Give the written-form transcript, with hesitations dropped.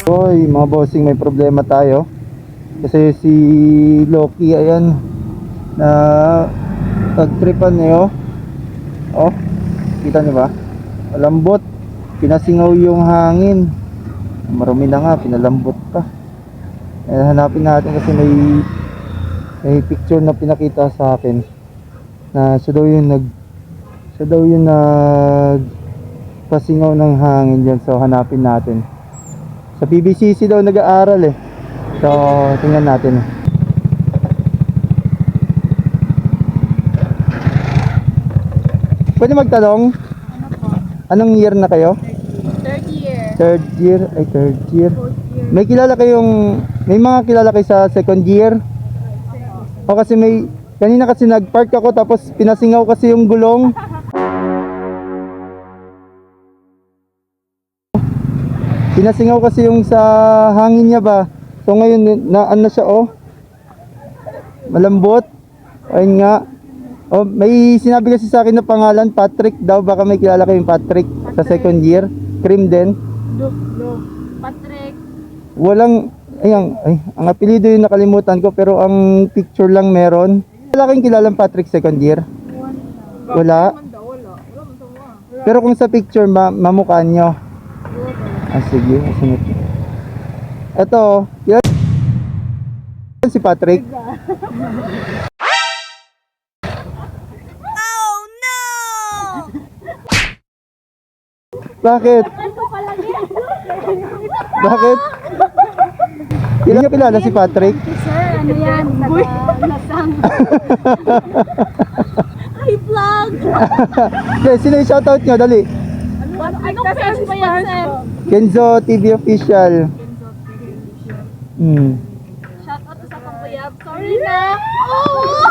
Hoy mga bossing, may problema tayo. Kasi si Loki, ayan, na nagtripan niyo. Oh, kita niyo ba? Malambot. Pinasingaw yung hangin. Marumi na nga, pinalambot pa. Hanapin natin kasi may picture na pinakita sa akin na siya daw yung pasingaw ng hangin dyan. So hanapin natin. Sa PBCC daw nag-aaral eh. So tingnan natin. Pwede magtanong? Ano po? Anong year na kayo? Third year. Third year? Ay, third year. Fourth year. May mga kilala kayo sa second year? O kasi kanina kasi nag-park ako tapos pinasingaw kasi yung gulong. Pinasingaw kasi yung sa hangin niya ba. So ngayon na ano siya oh. Malambot. Ayun nga. Oh, may sinabi kasi sa akin na pangalan Patrick daw, baka may kilala kayong Patrick sa second year. Cream din. No. Patrick. Walang ang apelyido yung nakalimutan ko pero ang picture lang meron. Wala kayong kilalang Patrick second year? Wala. Pero kung sa picture mamukhaan nyo. Ah sige, sunod. Ito, yan si Patrick. Oh no! Bakit? Bakit? Kilala si Patrick? Sir, ano yan? Lasang. Ay, vlog! Okay, sino yung shoutout nyo? Dali. Anong page pa yan, sir? Kenzo TV Official. Shoutout sa Pangkuyab. Sorry na! Oh!